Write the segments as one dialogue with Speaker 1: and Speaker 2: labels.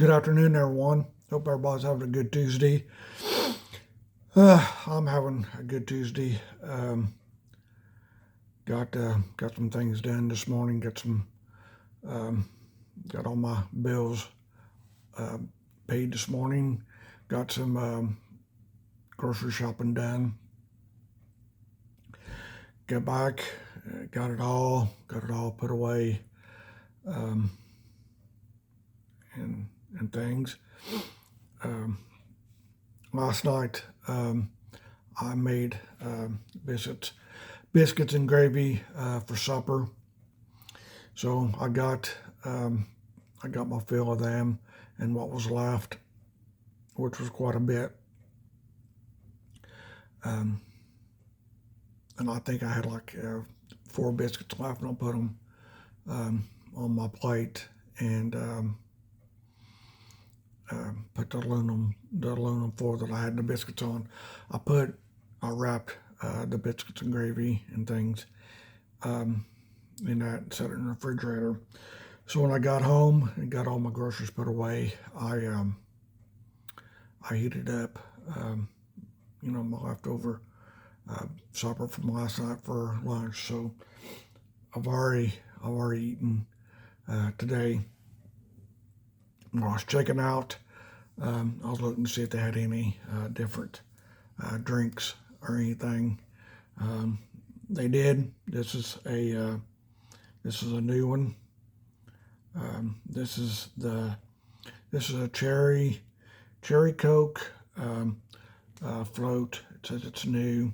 Speaker 1: Good afternoon, everyone. Hope everybody's having a good Tuesday. I'm having a good Tuesday. Got some things done this morning. Um, got all my bills uh, paid this morning. Got some grocery shopping done. Got back, got it all put away, um, and things. Um, Last night I made biscuits and gravy for supper. So I got my fill of them and what was left, which was quite a bit. Um, and I think I had like 4 biscuits left, and I put them on my plate and put the aluminum foil that I had the biscuits on. I wrapped the biscuits and gravy and things in that and set it in the refrigerator. So when I got home and got all my groceries put away, I heated up, my leftover supper from last night for lunch. So I've already eaten today. When I was checking out, I was looking to see if they had any different drinks or anything. They did. This is a new one. This is a cherry Coke float. It says it's new,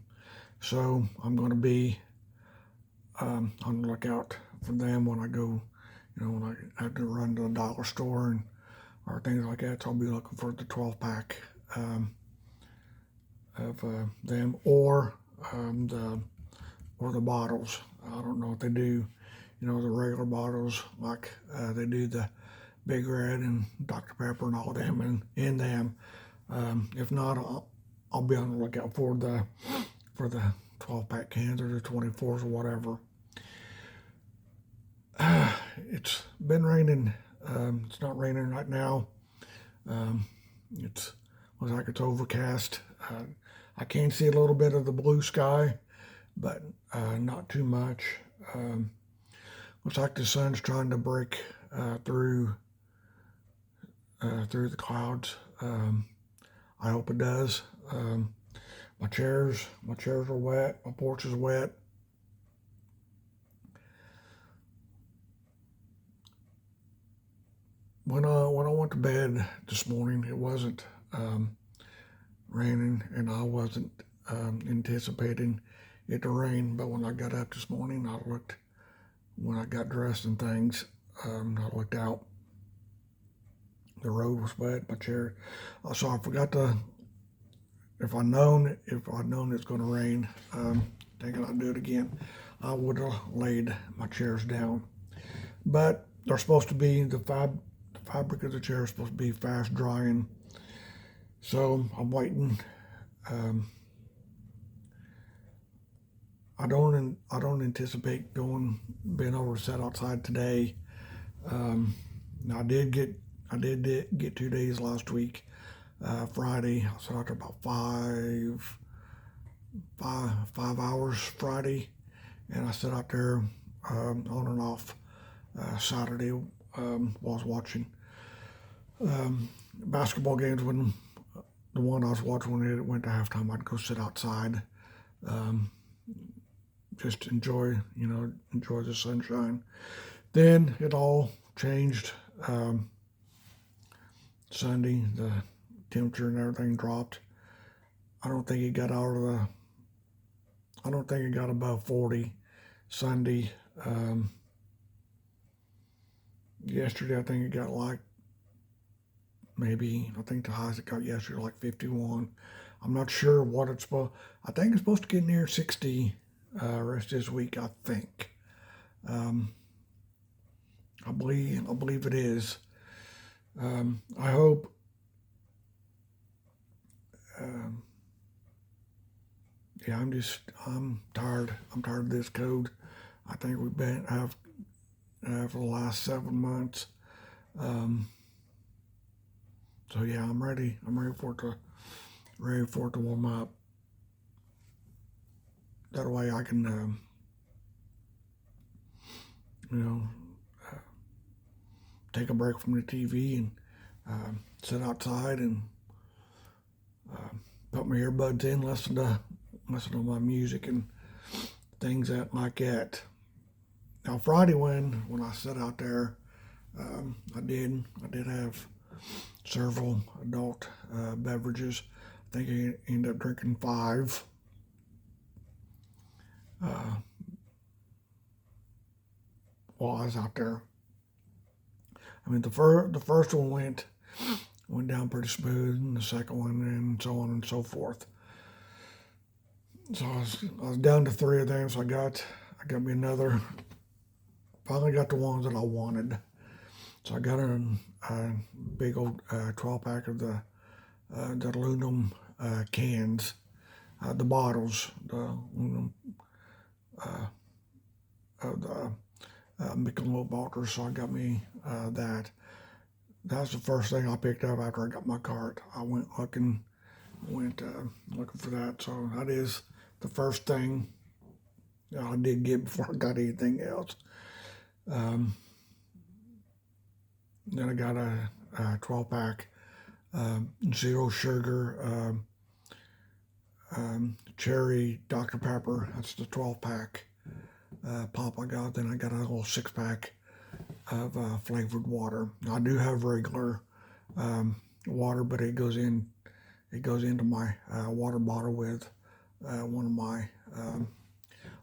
Speaker 1: so I'm going to be on the lookout for them when I go. When I have to run to the dollar store and or things like that. So I'll be looking for the 12 pack of them or the bottles. I don't know if they do, the regular bottles like they do the Big Red and Dr. Pepper and all them and in them. If not, I'll be on the lookout for the 12 pack cans or the 24s or whatever. It's been raining. It's not raining right now. It looks like it's overcast. I can see a little bit of the blue sky, but not too much. Looks like the sun's trying to break through the clouds. I hope it does. My chairs are wet. My porch is wet. When I went to bed this morning, it wasn't raining, and I wasn't anticipating it to rain. But when I got up this morning, when I got dressed and things, I looked out. The road was wet. My chair. So I forgot to. If I'd known it's going to rain, thinking I'd do it again, I would have laid my chairs down. But they're supposed to be the fabric of the chair is supposed to be fast drying, so I'm waiting. I don't anticipate being able to sit outside today. I did get 2 days last week. Friday, I sat out there about five hours Friday, and I sat out there on and off Saturday while I was watching basketball games. When the one I was watching, when it went to halftime, I'd go sit outside, just enjoy the sunshine. Then it all changed. Sunday, the temperature and everything dropped. I don't think it got above 40 Sunday. Yesterday, I think it got like I think the highest it got yesterday like 51. I'm not sure what it's supposed. I think it's supposed to get near 60 rest of this week. I think. I believe it is. I hope. Yeah, I'm tired. I'm tired of this code. I think we've been for the last 7 months. So yeah, I'm ready. I'm ready for it to warm up. That way I can, you know, take a break from the TV and sit outside and put my earbuds in, listen to my music and things that like that. Now Friday when I sat out there, I did have several adult beverages. I think I ended up drinking 5. While I was out there. I mean, the first one went down pretty smooth, and the second one, and so on and so forth. So I was down to 3 of them. So I got me another. Finally got the ones that I wanted. So I got a big old 12 pack of the aluminum cans, the bottles, the aluminum of the Michelob Ultra. So I got me that. That's the first thing I picked up after I got my cart. I went looking for that. So that is the first thing I did get before I got anything else. Then I got a 12 pack zero sugar cherry Dr. Pepper. That's the 12 pack pop I got. Then I got a little 6 pack of flavored water. I do have regular water, but it goes into my water bottle with one of my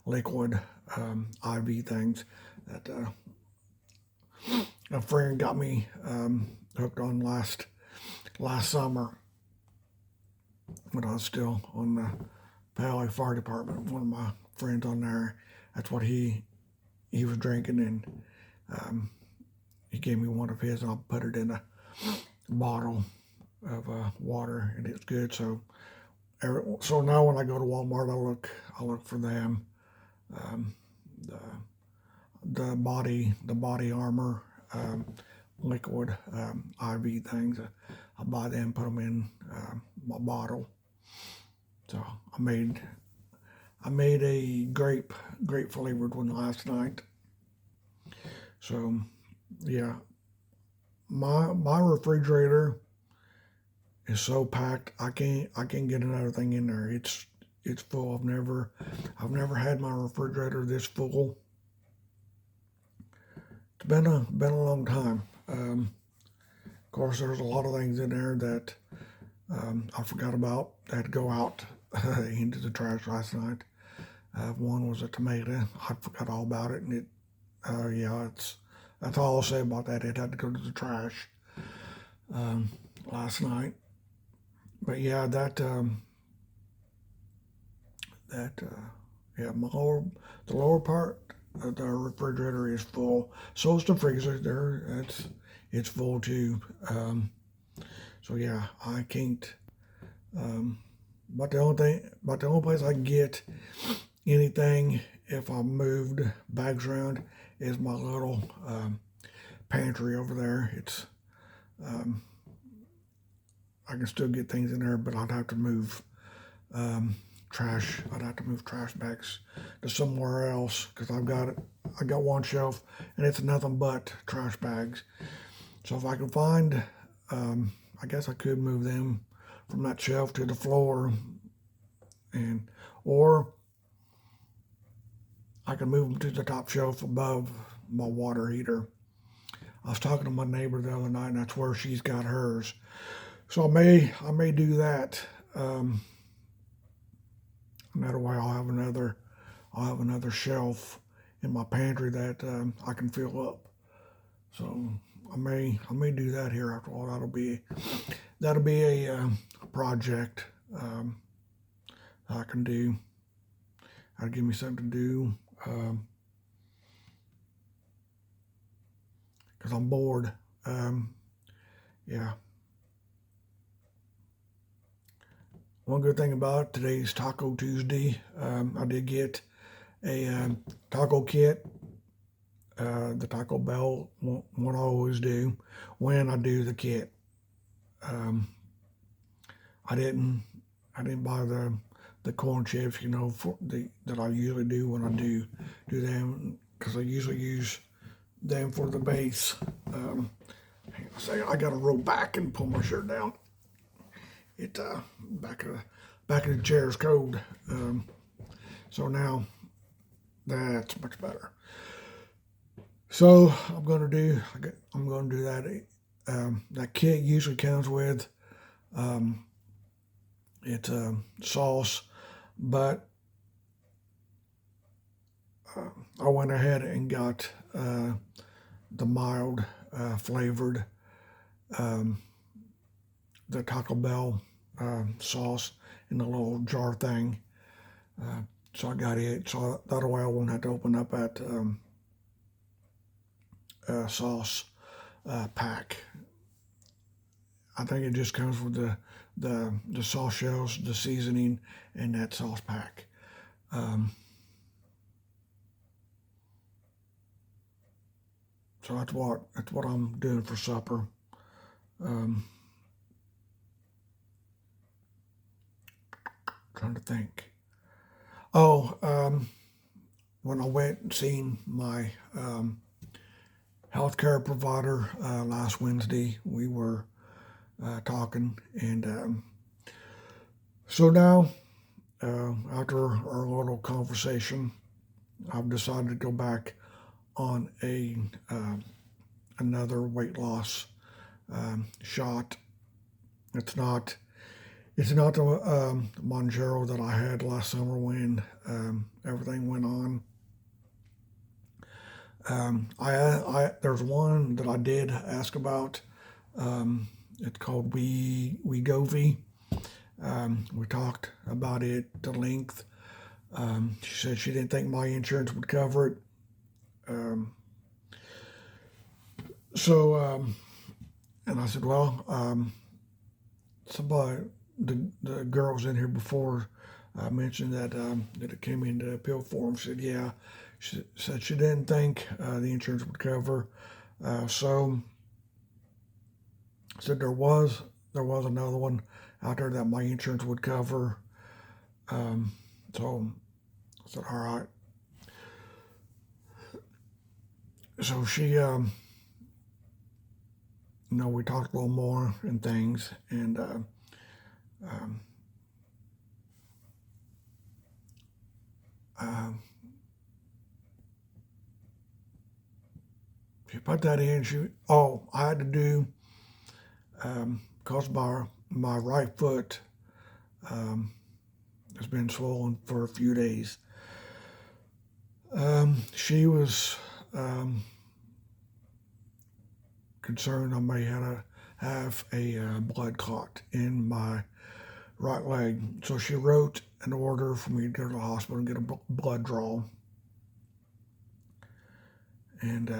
Speaker 1: liquid IV things that a friend got me hooked on last summer when I was still on the Poway Fire Department. One of my friends on there, that's what he was drinking, and he gave me one of his, and I put it in a bottle of water, and it's good. So now when I go to Walmart, I look for them, the body armor liquid IV things. I buy them, put them in my bottle. So I made a grape flavored one last night. So yeah, my refrigerator is so packed I can't get another thing in there. It's full. I've never had my refrigerator this full. It's been a long time. Of course, there's a lot of things in there that I forgot about. I had to go out into the trash last night. One was a tomato. I forgot all about it, and that's all I'll say about that. It had to go to the trash last night. But yeah, the lower part of the refrigerator is full. So is the freezer. It's full too. So yeah, I can't. But the only place I can get anything if I moved bags around is my little pantry over there. It's I can still get things in there, but I'd have to move trash. I'd have to move trash bags to somewhere else because I got one shelf and it's nothing but trash bags. So if I can find, I guess I could move them from that shelf to the floor, or I can move them to the top shelf above my water heater. I was talking to my neighbor the other night, and that's where she's got hers. So I may do that. That way, I'll have another shelf in my pantry that I can fill up. So I may do that here after all. That'll be a project I can do. That'll give me something to do. Because I'm bored. Yeah. One good thing about it, today's Taco Tuesday. I did get a taco kit. The Taco Bell one I always do when I do the kit. Um, I didn't buy the corn chips, for that I usually do when I do them, because I usually use them for the base. Say I got to roll back and pull my shirt down. It back of the chair is cold, so now that's much better. So I'm gonna do that. That kit usually comes with it's sauce, but I went ahead and got the mild flavored the Taco Bell sauce in the little jar thing. So I got it. So that way I won't have to open up that sauce pack. I think it just comes with the sauce shells, the seasoning, and that sauce pack. So that's what I'm doing for supper. Trying to think. Oh, when I went and seen my healthcare provider last Wednesday, we were talking, and so now after our little conversation, I've decided to go back on another weight loss shot. It's not the Mounjaro that I had last summer when everything went on. There's one that I did ask about. It's called Wegovy. We talked about it at length. She said she didn't think my insurance would cover it. And I said, well, somebody, the girls in here before mentioned that it came into pill form. Said, yeah. She said she didn't think the insurance would cover. So said there was another one out there that my insurance would cover. So I said, all right. So she, we talked a little more and things, and she put that in. I had to do, because my right foot has been swollen for a few days. She was concerned I may have a blood clot in my right leg. So she wrote an order for me to go to the hospital and get a blood draw. And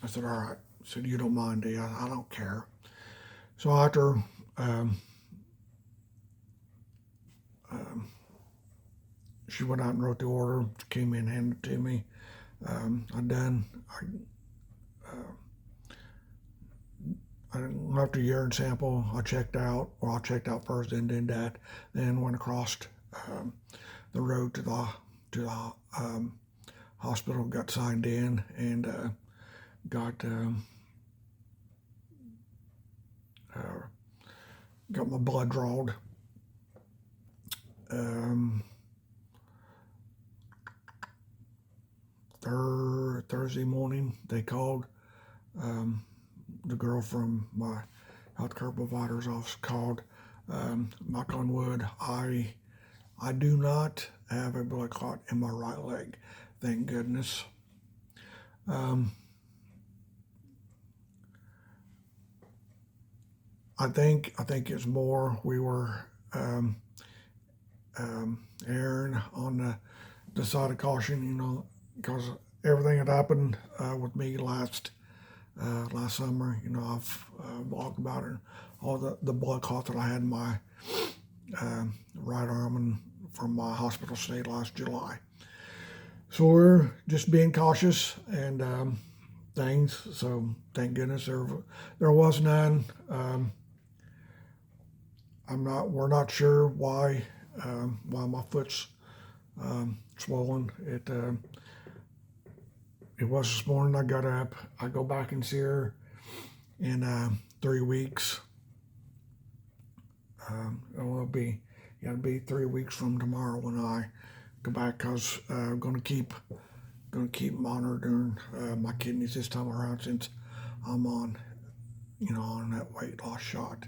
Speaker 1: I said, all right. I said, you don't mind, do you? I don't care. So after she went out and wrote the order, came in, handed it to me. After urine sample, I checked out. Well, I checked out first, and did that. Then went across the road to the hospital, got signed in, and got my blood drawn. Thursday morning, they called. The girl from my healthcare provider's office called. Knock on wood, I do not have a blood clot in my right leg, thank goodness. I think it's more we were erring on the side of caution, because everything had happened with me last summer. I've blogged about it, all the blood clot that I had in my right arm and from my hospital stay last July. So we're just being cautious and things. So thank goodness there was none. We're not sure why my foot's swollen. It was this morning. I got up. I go back and see her in 3 weeks. It'll be 3 weeks from tomorrow when I go back, because I'm gonna keep monitoring my kidneys this time around, since I'm on that weight loss shot.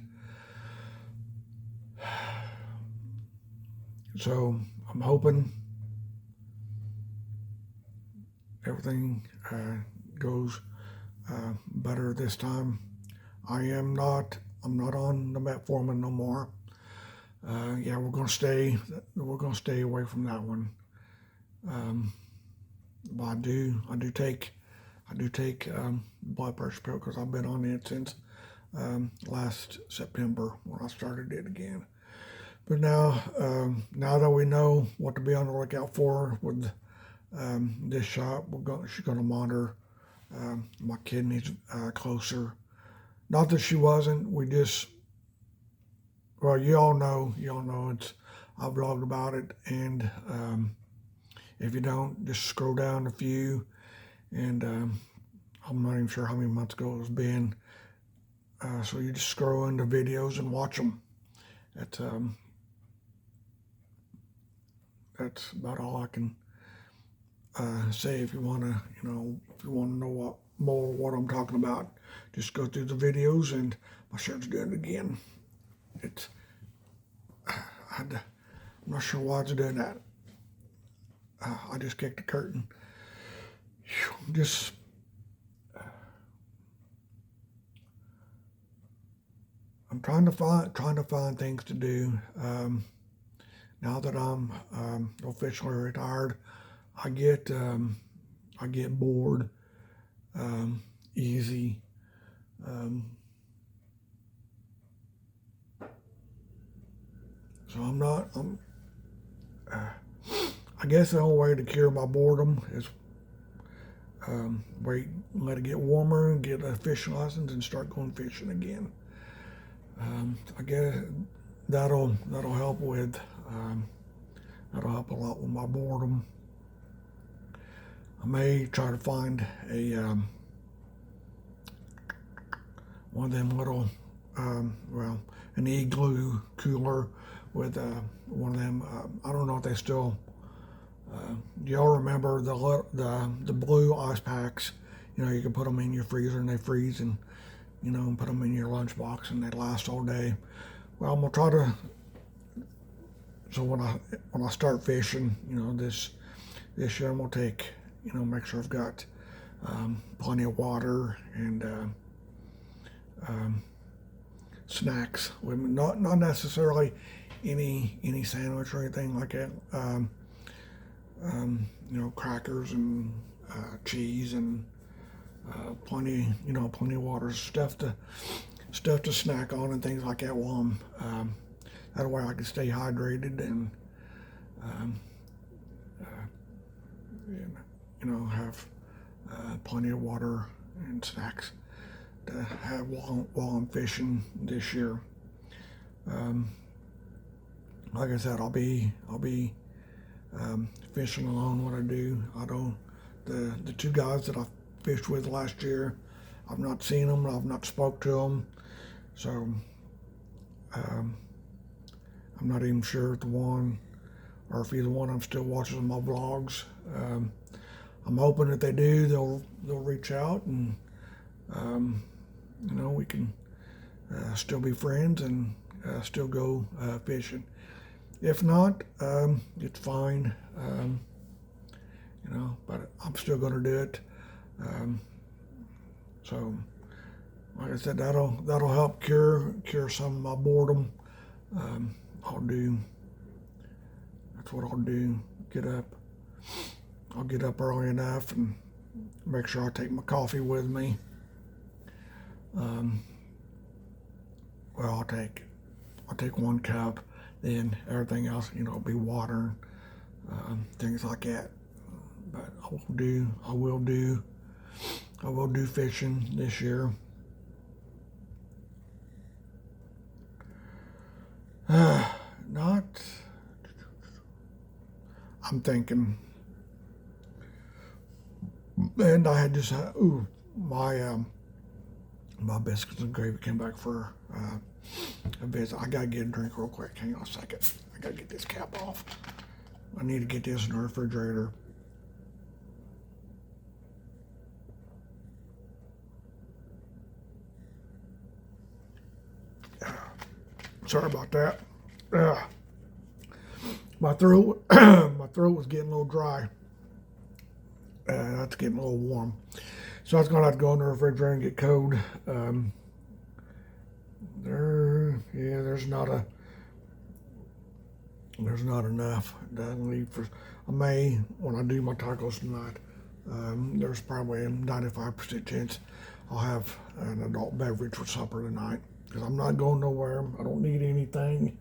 Speaker 1: So I'm hoping everything goes better this time. I'm not on the metformin no more. Yeah, we're gonna stay away from that one. But I do take blood pressure pill, because I've been on it since last September when I started it again. But now that we know what to be on the lookout for with this shot, she's going to monitor my kidneys closer. Not that she wasn't. We just, well, you all know. I vlogged about it, and if you don't, just scroll down a few, and I'm not even sure how many months ago it's been. So you just scroll into videos and watch them. That's about all I can say. If you want to, know what I'm talking about, just go through the videos, and my shirt's doing it again. I'm not sure why it's doing that. I just kicked the curtain. I'm trying to find things to do. Now that I'm officially retired, I get bored easy. So I guess the only way to cure my boredom is wait, let it get warmer, and get a fishing license, and start going fishing again. I guess that'll help with that'll help a lot with my boredom. I may try to find a one of them little an igloo cooler with one of them. I don't know if they still. Do y'all remember the blue ice packs? You can put them in your freezer and they freeze, and put them in your lunchbox and they last all day. Well, I'm gonna try to. So when I start fishing, this year, I'm gonna take, make sure I've got plenty of water and snacks with me. Not necessarily any sandwich or anything like that. Crackers and cheese and plenty of water, stuff to snack on and things like that while I'm that way I can stay hydrated and have plenty of water and snacks to have while I'm fishing this year. Like I said, I'll be fishing alone when I do. I don't. The two guys that I fished with last year, I've not seen them. I've not spoke to them. So I'm not even sure if the one, or if either one, I'm still watching my vlogs. I'm hoping that they do, they'll reach out, and we can still be friends and still go fishing. If not, it's fine. But I'm still going to do it. So, like I said, that'll help cure some of my boredom. That's what I'll do. I'll get up early enough and make sure I take my coffee with me. I'll take 1 cup, then everything else, be water, things like that. But I will do fishing this year. I'm thinking, and I had just my biscuits and gravy came back for a visit. I gotta get a drink real quick. Hang on a second. I gotta get this cap off. I need to get this in the refrigerator. Sorry about that. My throat, my throat was getting a little dry. That's getting a little warm. So I was gonna have to go in the refrigerator and get cold. There's not enough. Doesn't leave for. I may, when I do my tacos tonight, there's probably a 95% chance I'll have an adult beverage for supper tonight, because I'm not going nowhere. I don't need anything.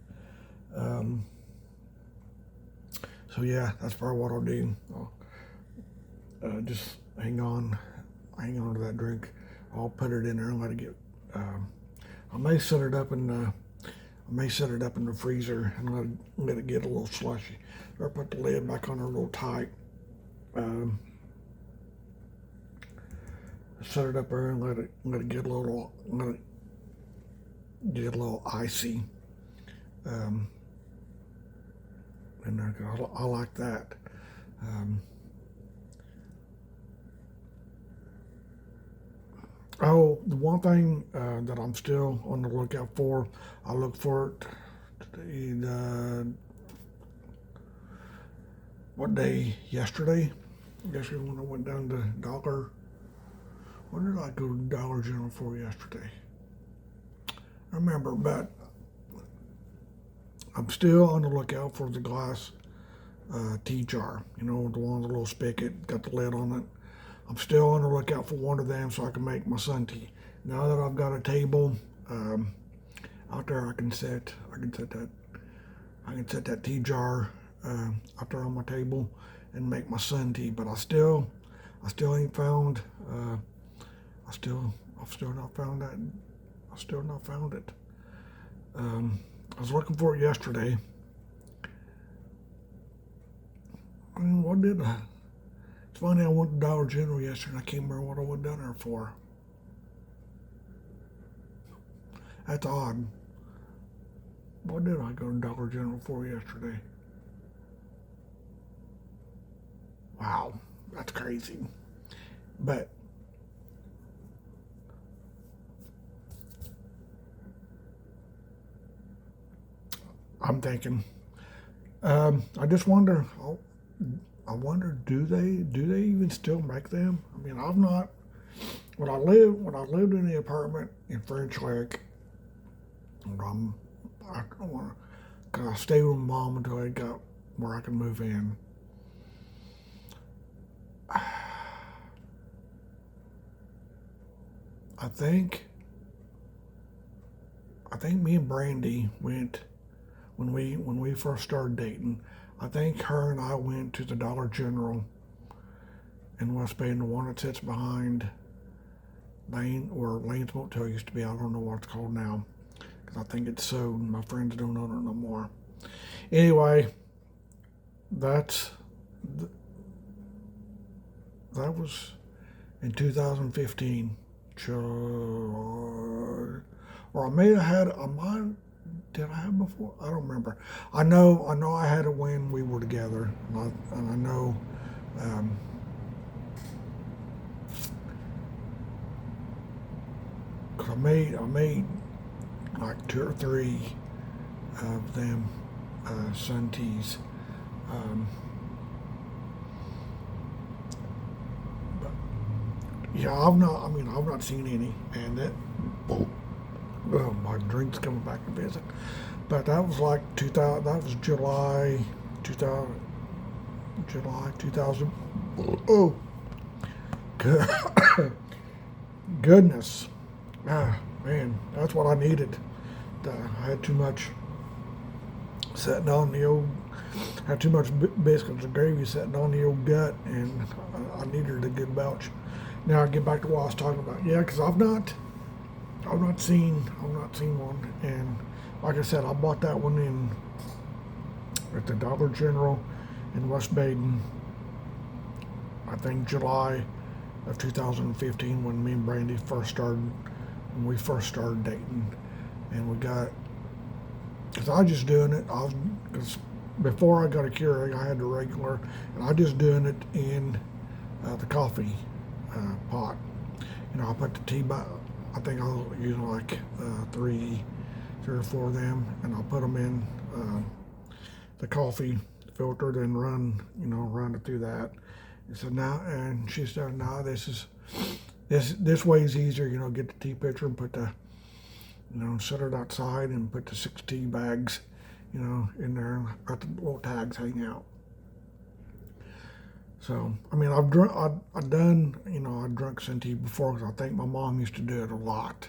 Speaker 1: So yeah, that's probably what I'll do. I'll just hang on to that drink. I'll put it in there and let it get. I may set it up in the freezer and let it get a little slushy, or put the lid back on there a little tight. Set it up there and let it get a little icy. In there, I like that. The one thing that I'm still on the lookout for, I look for it today, what day? Yesterday when I went down to Dollar. What did I go to Dollar General for yesterday? I remember, but I'm still on the lookout for the glass tea jar. You know, the one with the little spigot, got the lid on it. I'm still on the lookout for one of them so I can make my sun tea. Now that I've got a table out there, I can set that tea jar out there on my table and make my sun tea. But I still ain't found. I've still not found that. I still not found it. I was looking for it yesterday. I mean, what did I? It's funny, I went to Dollar General yesterday and I can't remember what I went down there for. That's odd. What did I go to Dollar General for yesterday? Wow, that's crazy. But I'm thinking, I just wonder. I wonder, do they even still make them? I mean, I've not. When I lived in the apartment in French Lake, cause I stayed with my mom until I got where I could move in. I think me and Brandy went when we first started dating. I think her and I went to the Dollar General in West Baden, the one that sits behind Lane, where Lane's Motel used to be. I don't know what it's called now, because I think it's sold and my friends don't own it no more. Anyway, that was in 2015. Or I may have had did I have before? I don't remember. I know I had it when we were together, and I know cause I made like 2 or 3 of them sun teas. But yeah, I've not seen any, and that. Oh, my drink's coming back to visit. But that was like 2000. That was July 2000. Oh, goodness. Man, that's what I needed. I had too much sitting on the old. Had too much biscuits and gravy sitting on the old gut, and I needed a good belch. Now I get back to what I was talking about. Yeah, because I've not seen one, and like I said, I bought that one at the Dollar General in West Baden, I think July of 2015 when me and Brandy when we first started dating. And we got, because I was just doing it, because before I got a Keurig, I had the regular, and I just doing it in the coffee pot. I put the tea bag, I think I'll use like three or four of them, and I'll put them in the coffee filter, then run it through that. And so now, and she said, "No, this way is easier. Get the tea pitcher and put the, set it outside and put the 6 tea bags, in there, and let the little tags hang out." So, I mean, I've drunk some tea before because I think my mom used to do it a lot.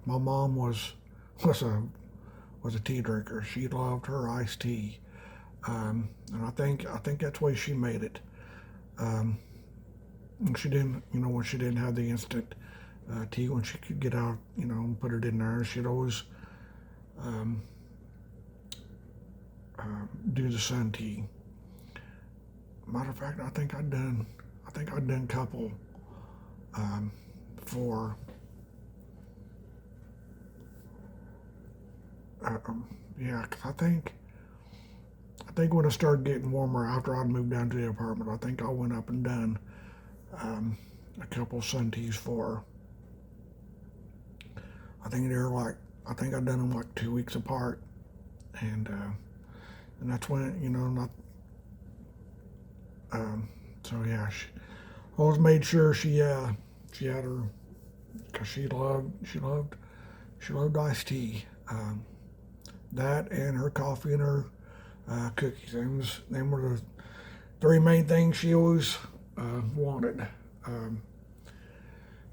Speaker 1: My mom was a tea drinker. She loved her iced tea, and I think that's the way she made it. And she didn't, when she didn't have the instant tea, when she could get out, and put it in there, she'd always do the sun tea. Matter of fact, I think I'd done a couple for. Yeah, 'cause I think when it started getting warmer after I'd moved down to the apartment, I think I went up and done a couple sun teas for her. I think I'd done them like 2 weeks apart, and that's when not. So yeah, she always made sure she had her, because she loved iced tea. That and her coffee and her cookies. Them were the 3 main things she always wanted.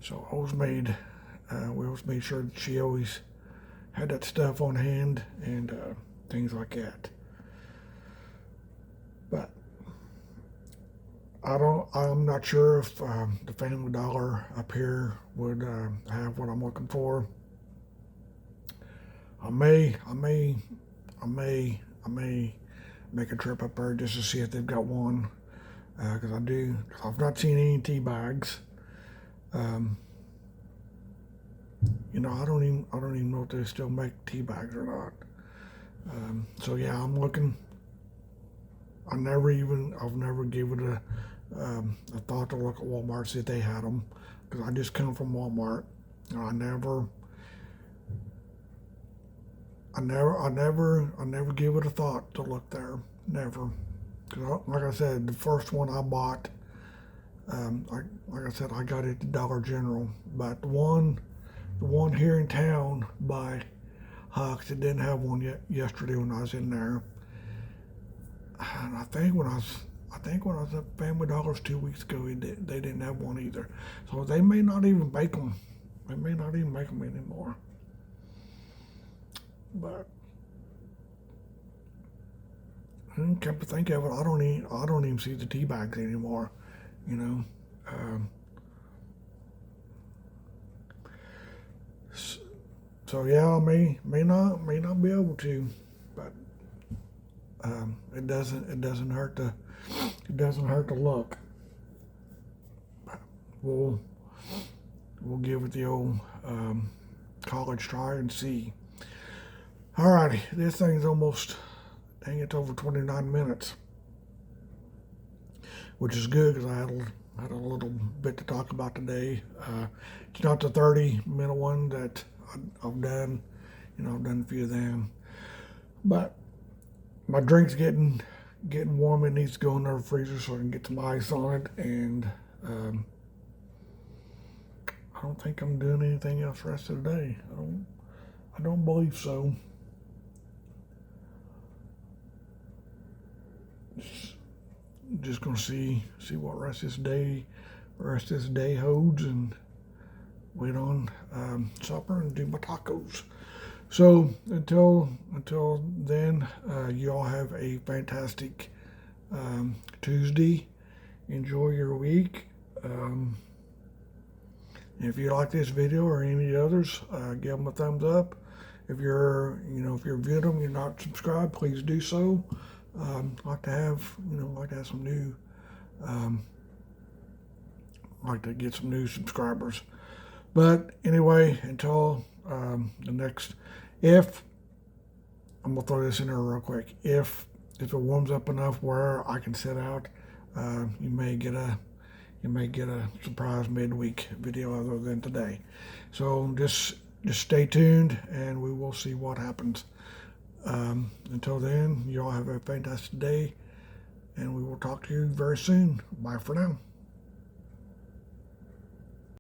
Speaker 1: So we always made sure that she always had that stuff on hand and things like that. But I'm not sure if the Family Dollar up here would have what I'm looking for. I may make a trip up there just to see if they've got one, because I've not seen any tea bags. I don't even know if they still make tea bags or not. So yeah, I'm looking. I've never gave it a thought to look at Walmart, see if they had them, because I just come from Walmart. I never give it a thought to look there. Never. Because like I said, the first one I bought, like I said, I got it at the Dollar General. But the one here in town by Huck's, it didn't have one yet yesterday when I was in there. And I think when I was at Family Dollar's 2 weeks ago, they didn't have one either. So they may not even make them. They may not even make them anymore. But come to think of it, I don't even see the tea bags anymore. So yeah, I may not be able to, but it doesn't hurt to look. But we'll give it the old college try and see. Alrighty, this thing's almost, it's over 29 minutes, which is good because I had a little bit to talk about today. It's not the 30-minute one that I've done. I've done a few of them, but my drink's getting warm. It needs to go in the freezer so I can get some ice on it, and I don't think I'm doing anything else the rest of the day. I don't believe so. Just gonna see what rest this day holds, and wait on supper and do my tacos. So until then, you all have a fantastic Tuesday. Enjoy your week. If you like this video or any others, give them a thumbs up. if you're viewing them, you're not subscribed, please do so. Like to have some new, like to get some new subscribers. But anyway, until the next, if I'm gonna throw this in there real quick, if it warms up enough where I can sit out, you may get a surprise midweek video other than today. So just stay tuned, and we will see what happens. Until then, you all have a fantastic day, and we will talk to you very soon. Bye for now.